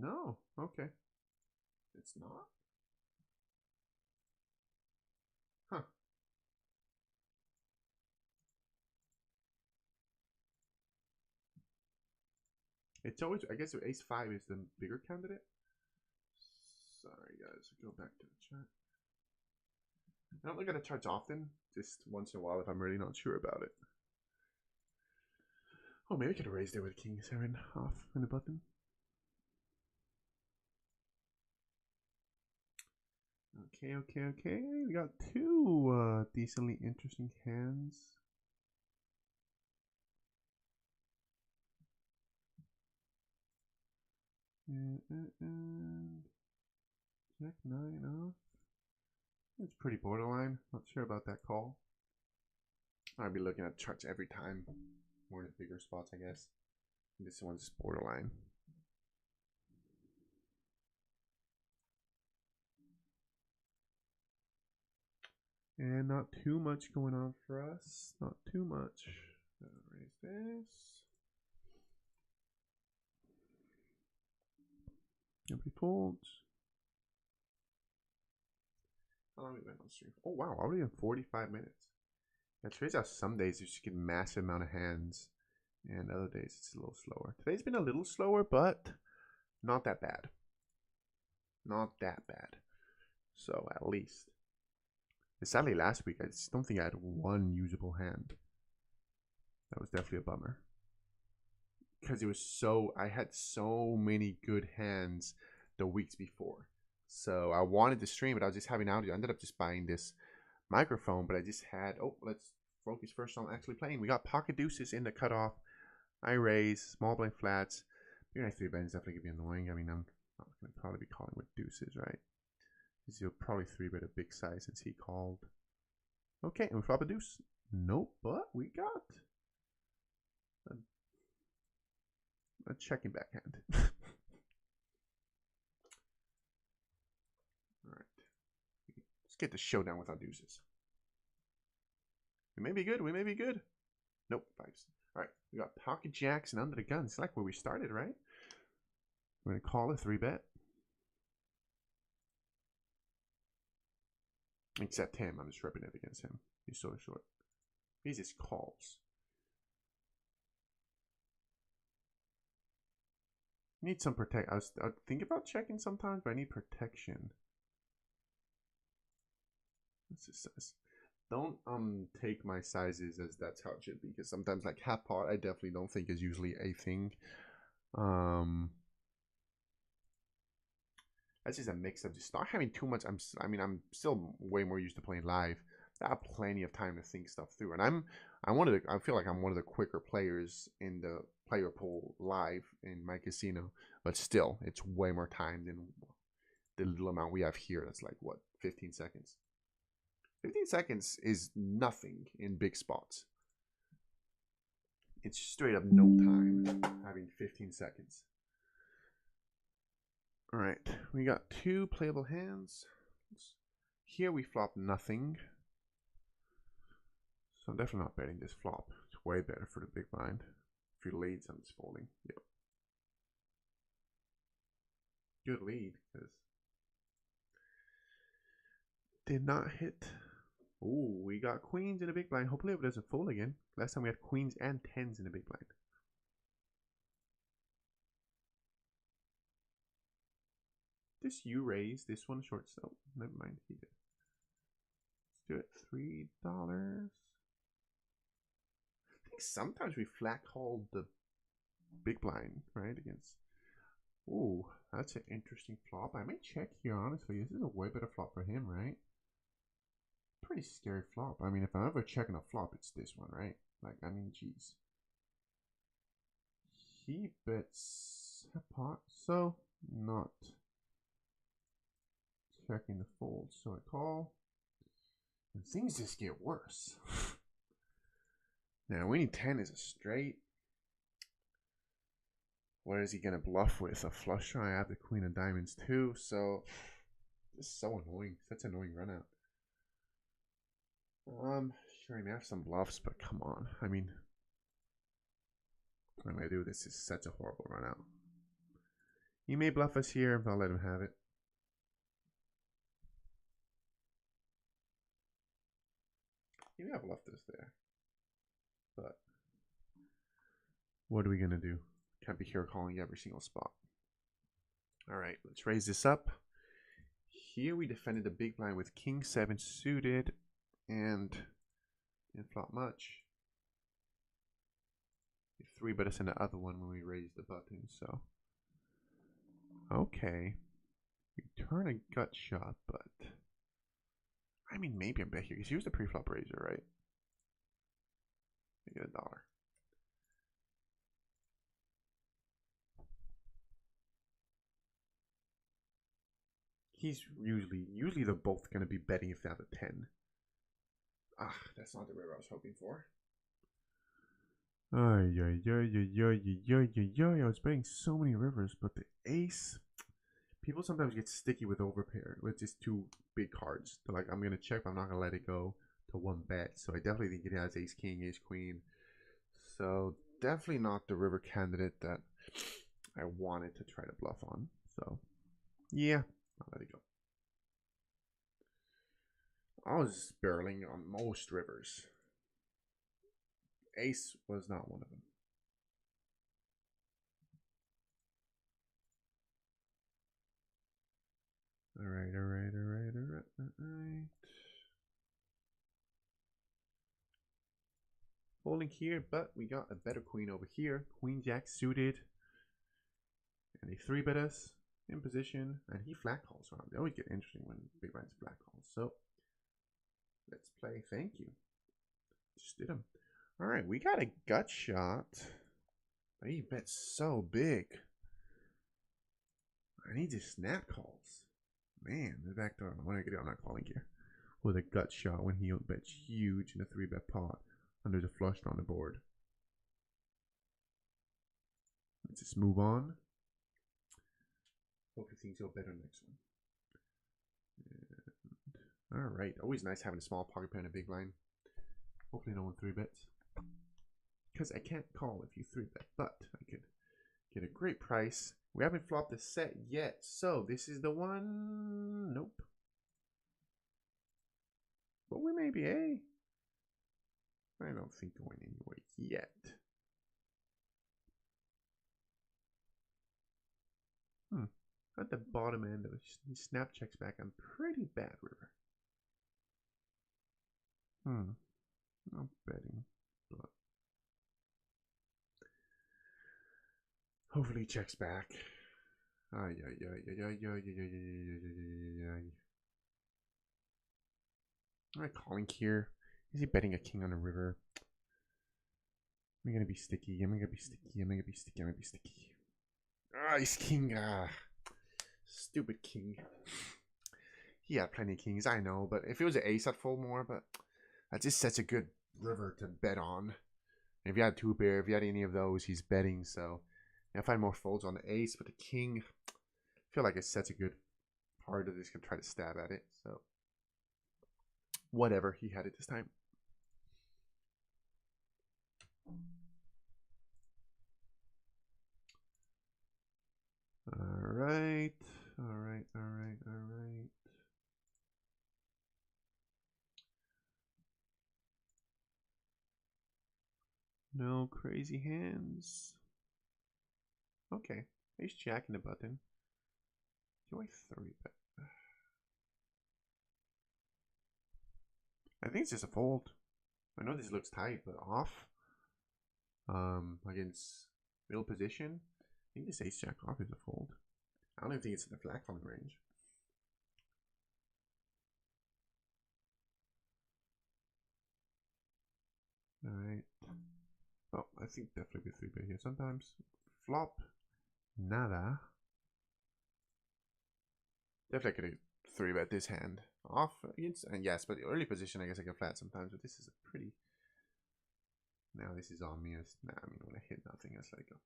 No, okay. It's not? Huh. It's always, I guess ace 5 is the bigger candidate. Sorry guys, go back to the chart. I don't look at the charts often, just once in a while if I'm really not sure about it. Oh, maybe I could have raised it with king 7 off in the button. Okay. We got 2 decently interesting hands. And Jack 9 off. It's pretty borderline. Not sure about that call. I'd be looking at charts every time. More in the bigger spots, I guess. This one's borderline. And not too much going on for us. Not too much. Raise this. Nobody folds. How long have we been on stream? Oh wow, already in 45 minutes. Yeah, today's how some days you just get massive amount of hands, and other days it's a little slower. Today's been a little slower, but not that bad. Not that bad. So at least. Sadly, last week I just don't think I had one usable hand. That was definitely a bummer. Because it was so, I had so many good hands the weeks before. So I wanted to stream, but I was just having audio. I ended up just buying this microphone, but I just had, oh, let's focus first on actually playing. We got pocket deuces in the cutoff. I raise, small blind flats. Your nice 3-bet is definitely going to be annoying. I mean, I'm not going to probably be calling with deuces, right? Because he'll probably 3-bet a big size since he called. Okay, and we flop a deuce. Nope, but we got a checking backhand. Alright. Let's get the showdown without deuces. We may be good, we may be good. Nope, fives. Alright, we got pocket jacks and under the gun. It's like where we started, right? We're going to call a 3-bet. Except him, I'm just ripping it against him. He's so short. He just calls. Need some protect. I was thinking about checking sometimes, but I need protection. What's this says? Don't take my sizes as that's how it should be, because sometimes like half pot I definitely don't think is usually a thing. That's just a mix of just not having too much. I mean I'm still way more used to playing live. I have plenty of time to think stuff through, and I feel like I'm one of the quicker players in the player pool live in my casino, but still it's way more time than the little amount we have here. That's like what, 15 seconds. 15 seconds is nothing in big spots. It's straight up no time having 15 seconds. All right, we got 2 playable hands. Here we flop nothing. So I'm definitely not betting this flop. It's way better for the big blind. If he leads, I'm just folding. Yep. Good lead, because did not hit. Ooh, we got queens in the big blind. Hopefully it doesn't fold again. Last time we had queens and tens in the big blind. This you raise, this one short. Oh, never mind. He did. Let's do it. $3. I think sometimes we flat call the big blind, right? Against. Ooh, that's an interesting flop. I may check here, honestly. This is a way better flop for him, right? Pretty scary flop. I mean, if I'm ever checking a flop, it's this one, right? Like, I mean, geez. He bets a pot, so not checking the fold. So I call. And things just get worse. Now, winning 10 is a straight. What is he going to bluff with? A flush draw? I have the queen of diamonds too, so this is so annoying. Such an annoying run out. Sure, I may have some bluffs, but come on. I mean, what am I do? This is such a horrible run out. He may bluff us here, but I'll let him have it. He may have bluffed us there. But what are we going to do? Can't be here calling every single spot. All right, let's raise this up. Here we defended the big blind with king 7 suited and didn't flop much. We 3-bet us in the other one when we raised the button, so. Okay. We turn a gut shot, but I mean, maybe I'm bet here because he was the pre-flop raiser, right? I get $1. He's usually they're both going to be betting if they have a 10. Ah, that's not the river I was hoping for. I was betting so many rivers, but the ace. People sometimes get sticky with overpair, with just 2 big cards. They're like, I'm going to check, but I'm not going to let it go to 1 bet. So I definitely think it has ace king, ace queen. So definitely not the river candidate that I wanted to try to bluff on. So yeah, I'll let it go. I was barreling on most rivers. Ace was not one of them. Alright. Folding here, but we got a better queen over here. Queen jack suited. And he 3-bet us in position. And he flat calls around. They always get interesting when big blinds flat calls. So let's play. Thank you. Just did him. Alright, we got a gut shot. But he bets so big. I need to snap calls. Man, the back door. When I get it, I'm not calling here. With a gut shot when he bets huge in a 3-bet pot under the flush on the board. Let's just move on. Hopefully things go better next one. Alright, always nice having a small pocket pair and a big line. Hopefully no one 3-bets. Because I can't call if you 3-bet, but I could get a great price. We haven't flopped the set yet, so this is the one. Nope. But we may be a. I don't think going anywhere yet. At the bottom end of a snap checks back on pretty bad river. Not betting, but hopefully he checks back. Am I calling here? Is he betting a king on a river? Am I gonna be sticky? Am I gonna be sticky? Am I gonna be sticky? Am I gonna be sticky? Ah, he's king. Ah, stupid king. He had plenty of kings, I know, but if it was an ace, I'd fold more. But that's just such a good river to bet on. And if you had 2-pair, if you had any of those, he's betting. So I find more folds on the ace, but the king, I feel like it's such a good part that he's gonna try to stab at it. So whatever, he had it this time. Alright. No crazy hands. Okay. Ace jack in the button. Do I 3-bet? I think it's just a fold. I know this looks tight, but off. Against middle position. I think this ace jack off is a fold. I don't even think it's in the flat calling range. Alright. Oh, I think definitely be 3-bet here sometimes. Flop. Nada. Definitely could 3-bet this hand. Off against, and yes, but the early position I guess I can flat sometimes, but this is a pretty. Now this is on me. Nah, I mean when I hit nothing, I just let it go.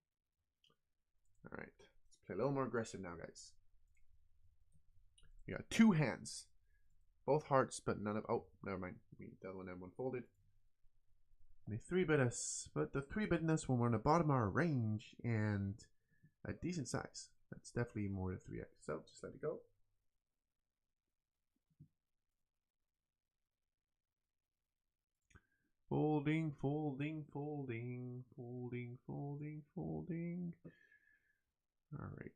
Alright. Let's play a little more aggressive now, guys. We got 2 hands. Both hearts, but none of. Oh, never mind. The other one had one folded. And they 3-bet us, but the 3-betting us when we're on the bottom of our range and a decent size. That's definitely more than 3x. So just let it go. Folding. All right.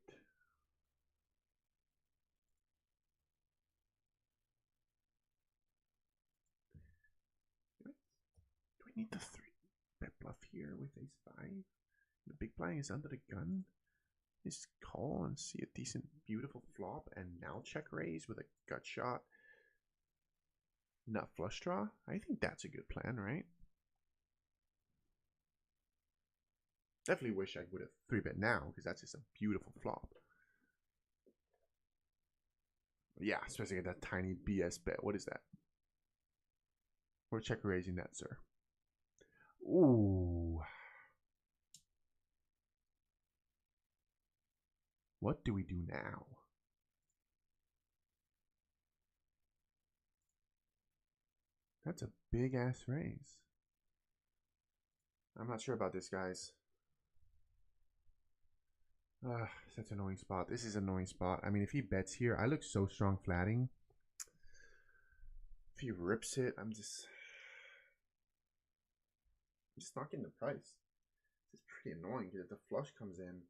Do we need the 3-bet bluff here with ace-5? The big blind is under the gun. Just call and see a decent, beautiful flop, and now check raise with a gut shot. Nut flush draw. I think that's a good plan, right? Definitely wish I would have 3-bet now, because that's just a beautiful flop. Yeah, especially at that tiny BS bet. What is that? We're check raising that, sir. Ooh. What do we do now? That's a big ass raise. I'm not sure about this, guys. Such an annoying spot. This is an annoying spot. I mean, if he bets here, I look so strong flatting. If he rips it, I'm just not getting the price. It's pretty annoying because if the flush comes in,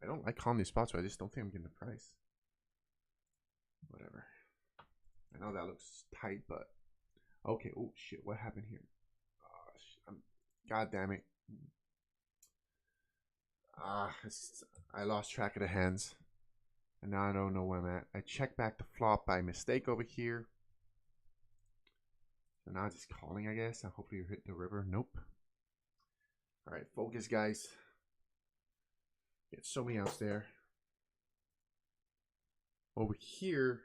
I don't like calling these spots, but I just don't think I'm getting the price. Whatever. I know that looks tight, but okay. Oh shit! What happened here? God damn it! I lost track of the hands, and now I don't know where I'm at. I checked back the flop by mistake over here. So now just calling, I guess. And hopefully you hit the river. Nope. All right, focus, guys. Get so many outs there. Over here,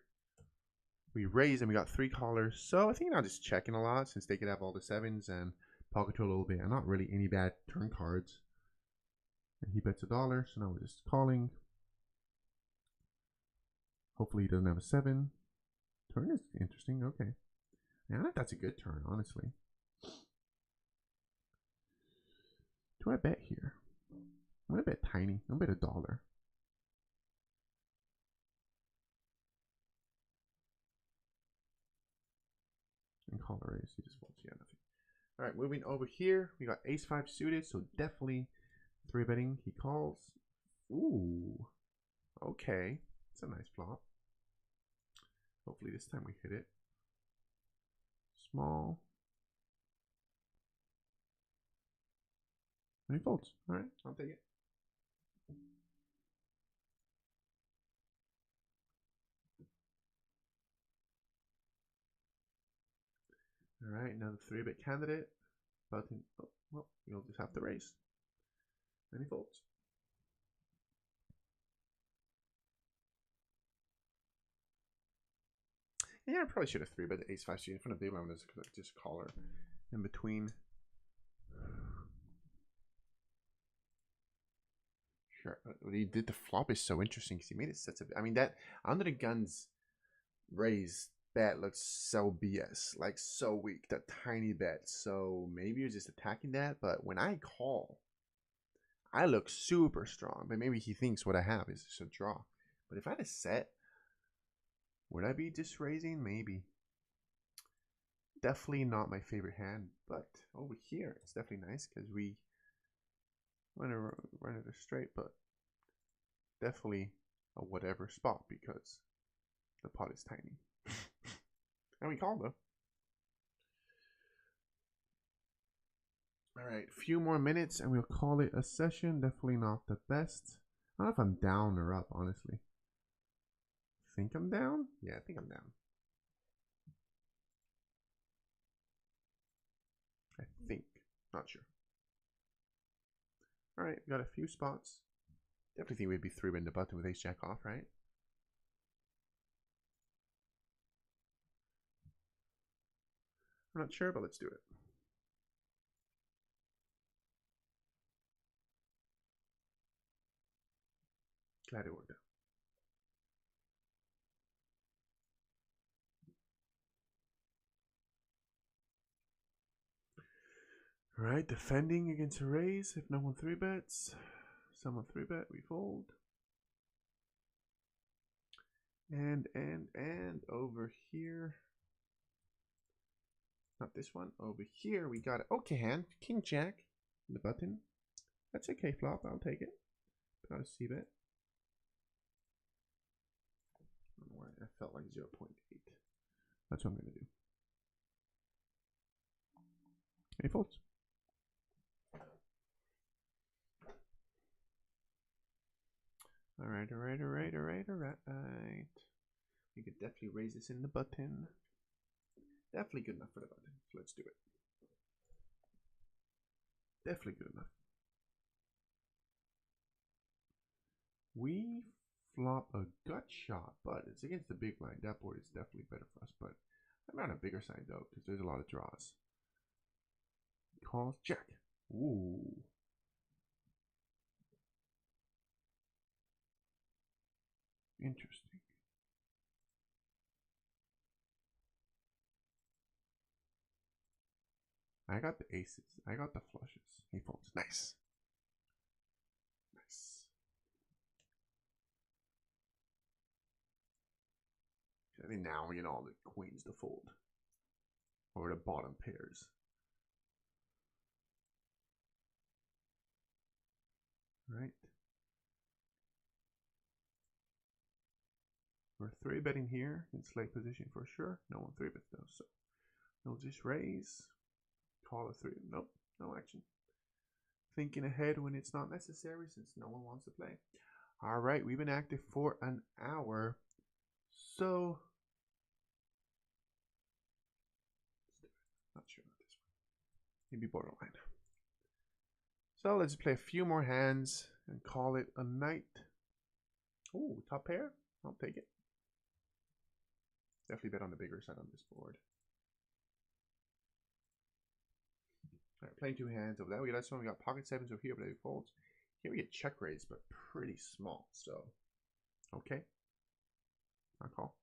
we raised and we got 3 callers. So I think I'm just checking a lot since they could have all the 7s and pocket to a little bit. And not really any bad turn cards. And he bets $1, so now we're just calling. Hopefully he doesn't have a 7. Turn is interesting. Okay. I don't know if that's a good turn, honestly. Do I bet here? I'm gonna bet tiny. I'm gonna bet $1. And call the raise. He just folds. Yeah, nothing. All right, moving over here. We got ace-5 suited, so definitely 3-betting. He calls. Ooh. Okay. It's a nice flop. Hopefully this time we hit it. Small. And he folds. All right, I'll take it. All right, now the 3-bet candidate. Button. Oh, well, you'll just have to raise. And he folds. Yeah, I probably should have 3-bet the ace-5 suited in front of big blind. Just caller in between. Sure. What he did the flop is so interesting because he made it such a. I mean, that under the guns raise bet looks so BS, like so weak. That tiny bet. So maybe you're just attacking that. But when I call, I look super strong. But maybe he thinks what I have is just a draw. But if I had a set, would I be just raising? Maybe. Definitely not my favorite hand. But over here, it's definitely nice because we run it straight. But definitely a whatever spot because the pot is tiny. And we call though. All right, a few more minutes and we'll call it a session. Definitely not the best. I don't know if I'm down or up, honestly. Think I'm down? Yeah, I think I'm down. I think. Not sure. All right, we got a few spots. Definitely think we'd be 3-betting the button with ace jack off, right? I'm not sure, but let's do it. Glad it worked out. All right, defending against a raise. If no one 3-bets, someone 3-bet, we fold. And over here. Not this one. Over here, we got it. Okay, hand. King Jack. The button. That's okay, flop. I'll take it. Got a c-bet. I don't know why I felt like 0.8. That's what I'm going to do. Any folds? All right. We could definitely raise this in the button. Definitely good enough for the button. So let's do it. Definitely good enough. We flop a gut shot, but it's against the big blind. That board is definitely better for us, but I'm on a bigger side though, because there's a lot of draws. Calls check. Ooh. Interesting. I got the aces. I got the flushes. He folds. Nice. Nice. I And now we get all the queens to fold. Or the bottom pairs. Right. We're 3-betting here in slate position for sure. No one 3-bets though, so we'll just raise. Call a 3. Nope, no action. Thinking ahead when it's not necessary since no one wants to play. Alright, we've been active for an hour. So not sure about this one. Maybe borderline. So let's play a few more hands and call it a night. Oh, top pair? I'll take it. Definitely bet on the bigger side on this board. Alright, playing 2 hands over there. We got this one. We got pocket 7s over here, but it folds. Here we get check raise, but pretty small. So, okay. I'll call.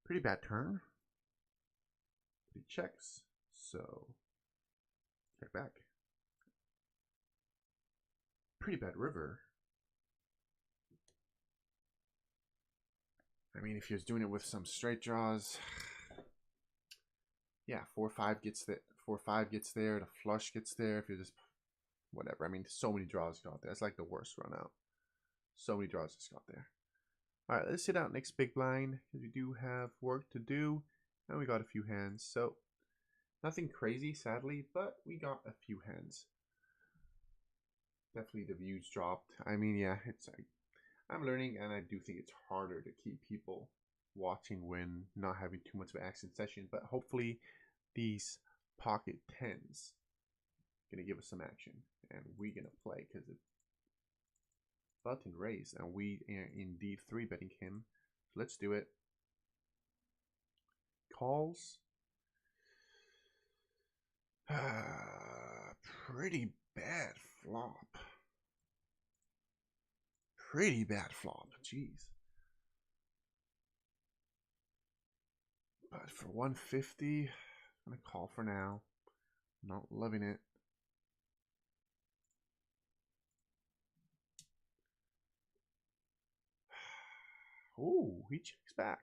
Pretty bad turn. But he checks. So, check back. Pretty bad river. I mean, if he was doing it with some straight draws, yeah, 4-5 gets there. 4-5 gets there. The flush gets there. If you're just whatever. I mean, so many draws got there. It's like the worst run out. So many draws just got there. All right, let's sit out next big blind because we do have work to do, and we got a few hands. So nothing crazy, sadly, but we got a few hands. Definitely the views dropped. I mean, yeah, it's like I'm learning, and I do think it's harder to keep people watching when not having too much of an action session. But hopefully, these pocket 10s gonna give us some action, and we're gonna play because it's button raised, and we are indeed 3-betting him. So let's do it. Calls. Pretty bad flop. Pretty bad flop. Jeez. But for 150, I'm gonna call for now. Not loving it. Oh, he checks back.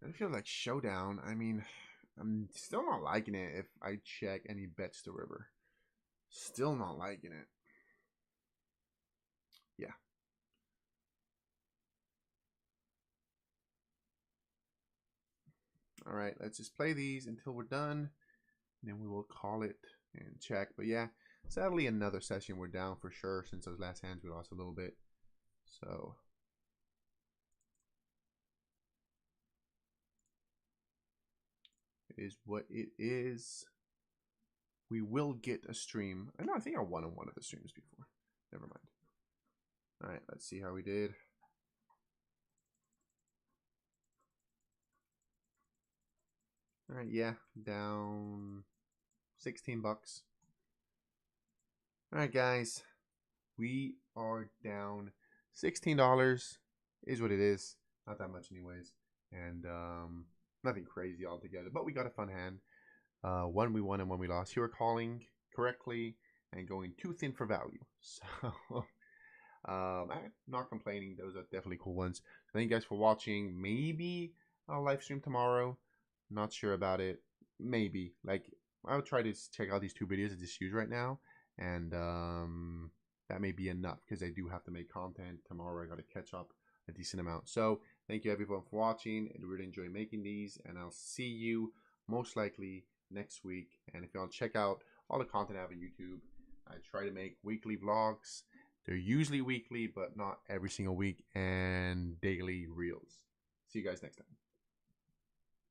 It feels like showdown. I mean, I'm still not liking it if I check and he bets the river. Still not liking it. Yeah. All right, let's just play these until we're done. And then we will call it and check. But yeah, sadly, another session we're down for sure. Since those last hands, we lost a little bit. So it is what it is. We will get a stream. I know, I think I won on one of the streams before. Never mind. All right, let's see how we did. All right, yeah, down 16 bucks. All right, guys, we are down $16. Is what it is. Not that much anyways. And nothing crazy altogether, but we got a fun hand. One we won and one we lost. You were calling correctly and going too thin for value. So I'm not complaining. Those are definitely cool ones. Thank you guys for watching. Maybe I'll live stream tomorrow. Not sure about it. Maybe. Like, I'll try to check out these 2 videos I just used right now. And that may be enough because I do have to make content tomorrow. I got to catch up a decent amount. So thank you everyone for watching. I really enjoy making these. And I'll see you most likely next week. And if you want to check out all the content I have on YouTube, I try to make weekly vlogs. They're usually weekly, but not every single week. And daily reels. See you guys next time.